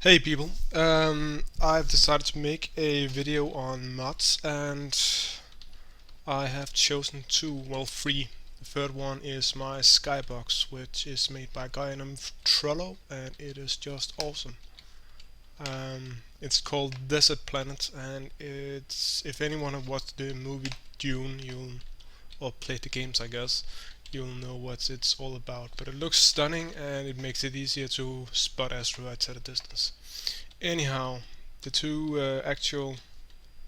Hey people, I've decided to make a video on mods and I have chosen three. The third one is my skybox, which is made by a guy named Trollo and it is just awesome. It's called Desert Planet and if anyone have watched the movie Dune, or played the games I guess, you'll know what it's all about. But it looks stunning and it makes it easier to spot asteroids at a distance. Anyhow, the two actual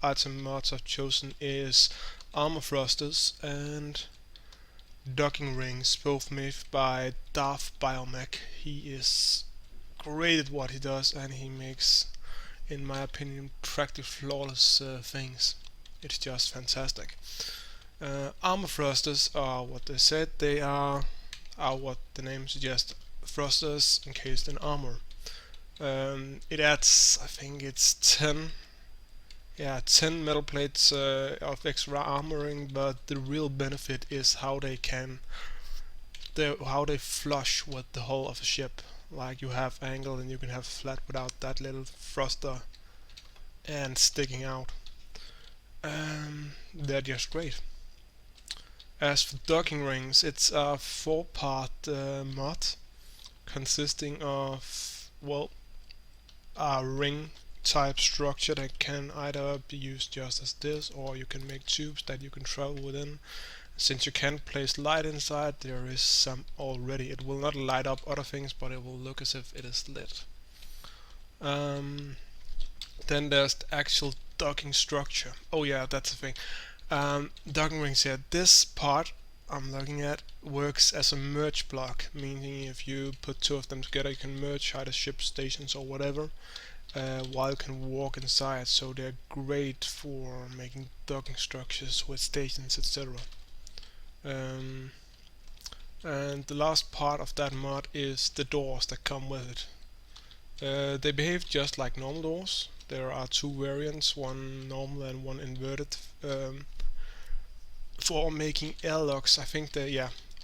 item mods I've chosen is armor thrusters and docking rings, both made by Darth Biomech. He is great at what he does and he makes, in my opinion, practically flawless things. It's just fantastic. Armor thrusters are what they said they are what the name suggests, thrusters encased in armor. It adds, I think it's 10 metal plates of extra armoring, but the real benefit is how they flush with the hull of a ship. Like you have angle and you can have flat without that little thruster and sticking out. They're just great. As for docking rings, it's a 4-part mod consisting of, well, a ring type structure that can either be used just as this, or you can make tubes that you can travel within. Since you can't place light inside, there is some already. It will not light up other things, but it will look as if it is lit. Um, then there's the actual docking structure. Oh yeah, that's the thing. Docking rings here. This part I'm looking at works as a merge block, meaning if you put two of them together, you can merge either ship stations or whatever. While you can walk inside, so they're great for making docking structures with stations, etc. Um, and the last part of that mod is the doors that come with it. They behave just like normal doors. There are two variants, one normal and one inverted. For making airlocks, I think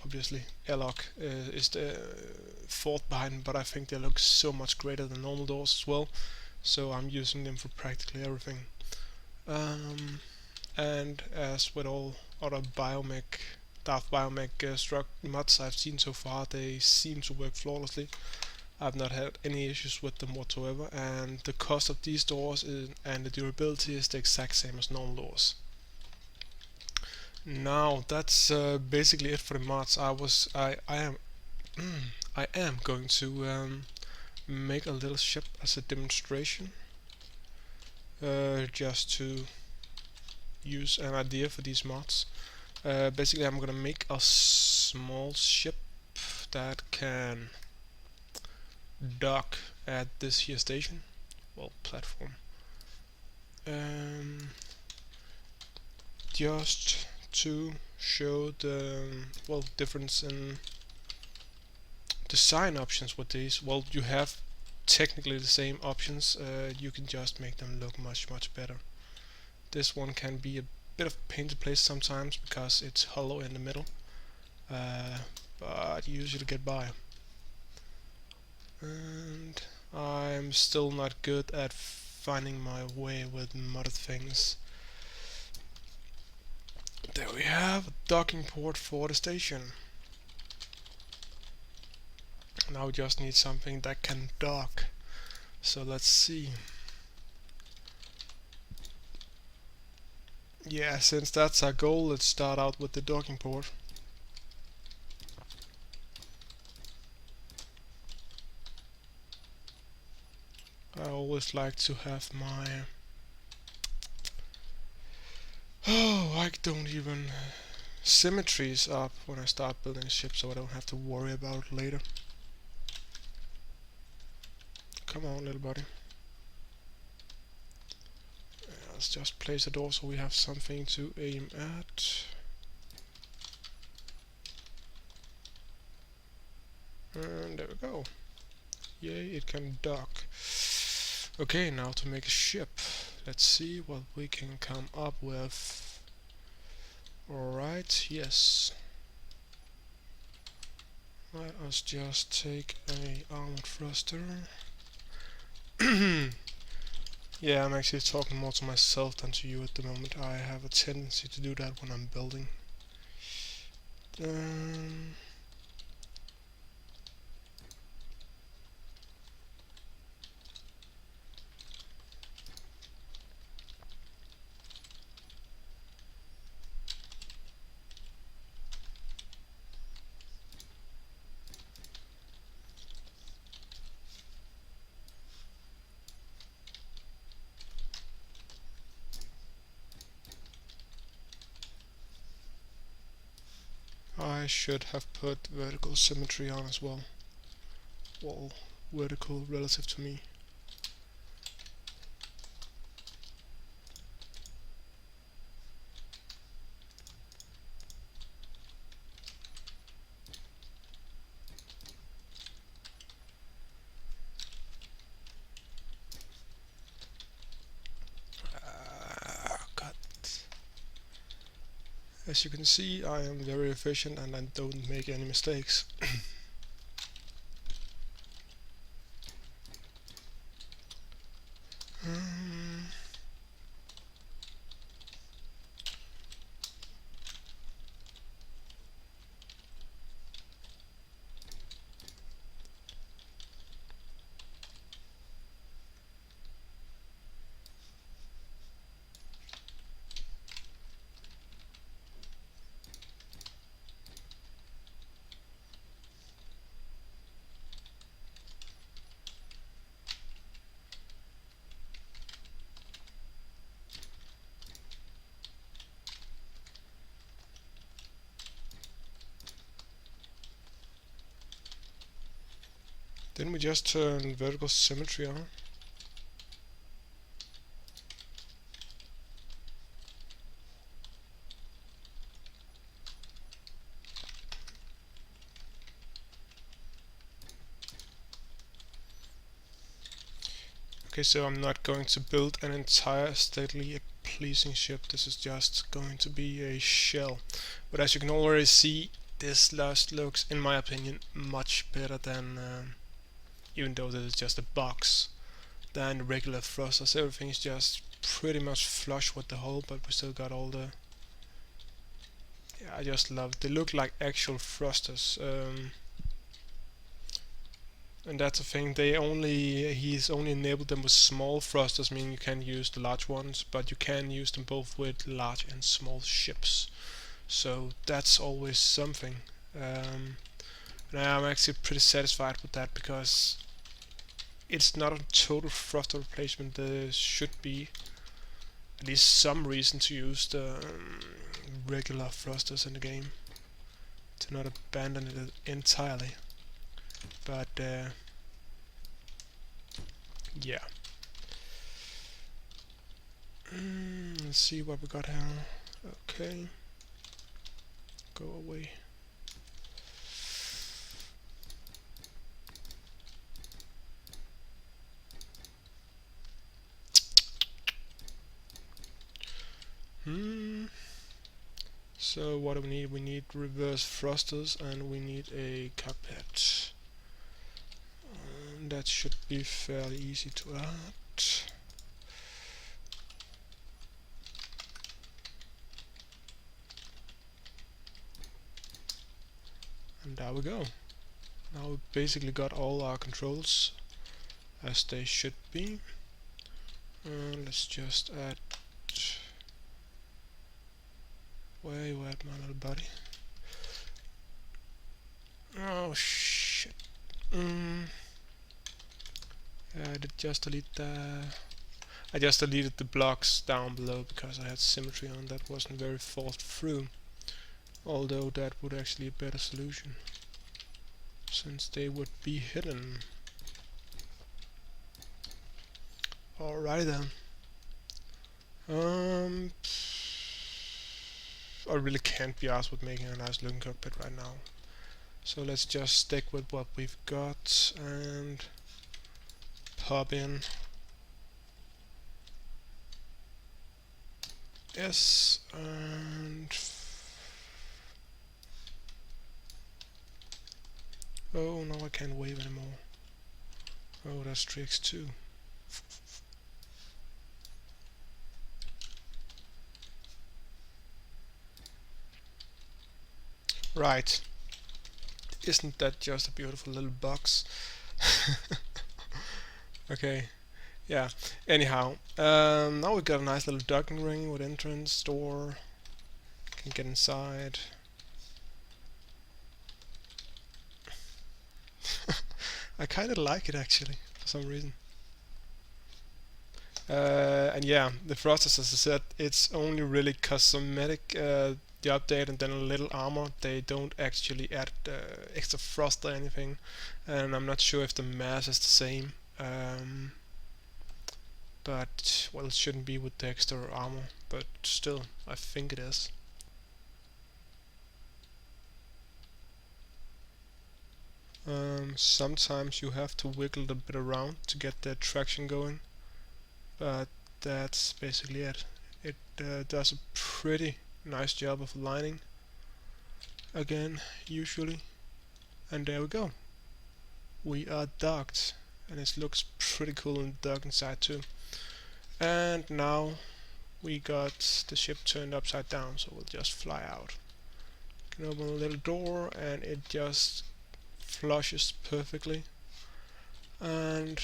obviously airlock is the thought behind, but I think they look so much greater than normal doors as well. So I'm using them for practically everything. And as with all other Darth Biomech mods I've seen so far, they seem to work flawlessly. I've not had any issues with them whatsoever, and the cost of these doors and the durability is the exact same as normal doors. Now that's basically it for the mods. I am going to make a little ship as a demonstration, just to use an idea for these mods. Basically, I'm gonna make a small ship that can dock at this here station, well, platform. Just to show the difference in design options with these. Well, you have technically the same options. You can just make them look much better. This one can be a bit of pain to place sometimes because it's hollow in the middle, but you usually get by. And I'm still not good at finding my way with modded things. There we have a docking port for the station. Now we just need something that can dock. So let's see. Yeah, since that's our goal, let's start out with the docking port. I always like to have my... I don't even... symmetries up when I start building a ship, so I don't have to worry about it later. Come on, little buddy. Let's just place a door so we have something to aim at. And there we go. Yay, it can dock. Okay, now to make a ship. Let's see what we can come up with. Alright, yes. Let us just take a armored thruster Yeah, I'm actually talking more to myself than to you at the moment. I have a tendency to do that when I'm building. Um, I should have put vertical symmetry on as well. Well, vertical relative to me. God. As you can see, I am very efficient and I don't make any mistakes. um, didn't we just turn vertical symmetry on? Okay, so I'm not going to build an entire aesthetically pleasing ship. This is just going to be a shell. But as you can already see, this looks, in my opinion, much better than, even though this is just a box, than regular thrusters. Everything is just pretty much flush with the hull, but we still got all the... Yeah, I just love it. They look like actual thrusters. And that's the thing, he's only enabled them with small thrusters, meaning you can't use the large ones, but you can use them both with large and small ships. So that's always something. And I'm actually pretty satisfied with that because it's not a total thruster replacement. There should be at least some reason to use the regular thrusters in the game, to not abandon it entirely. But yeah. Let's see what we got here. Okay. Go away. So what do we need? We need reverse thrusters and we need a cockpit. That should be fairly easy to add. And there we go. Now we basically got all our controls as they should be. Let's just add... Where you at, my little buddy? Oh shit. I did just delete the... I just deleted the blocks down below because I had symmetry on that wasn't very thought through. Although that would actually be a better solution, since they would be hidden. Alrighty then. I really can't be asked with making a nice looking cockpit right now. So let's just stick with what we've got and pop in. Yes, and... Oh, no, I can't wave anymore. Oh, that's tricks too. Right. Isn't that just a beautiful little box? Okay. Yeah. Anyhow, now we got a nice little docking ring with entrance, door. Can get inside. I kind of like it actually, for some reason. And yeah, the thrusters, as I said, it's only really cosmetic, the update, and then a little armor. They don't actually add extra thrust or anything, and I'm not sure if the mass is the same. But well, it shouldn't be with the extra armor, but still, I think it is. Sometimes you have to wiggle a bit around to get the traction going, but that's basically it. It does a pretty nice job of aligning again, usually. And there we go. We are docked, and it looks pretty cool in the docking side too. And now we got the ship turned upside down, so we'll just fly out. Can open a little door, and it just flushes perfectly, and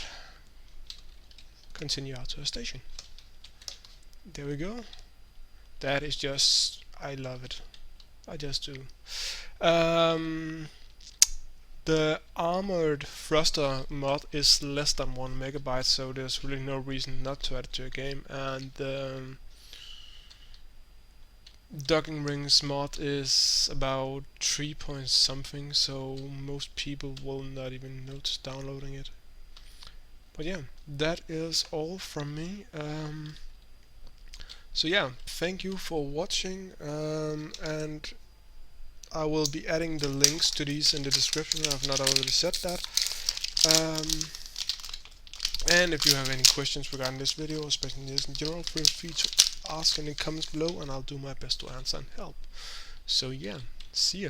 continue out to a station. There we go. That is just, I love it. I just do. The armored thruster mod is less than 1 megabyte, so there's really no reason not to add it to a game. And the docking rings mod is about 3 point something, so most people will not even notice downloading it. But yeah, that is all from me. So yeah, thank you for watching, and I will be adding the links to these in the description. I've not already said that. And if you have any questions regarding this video, especially this in general, feel free to ask in the comments below, and I'll do my best to answer and help. So yeah, see ya.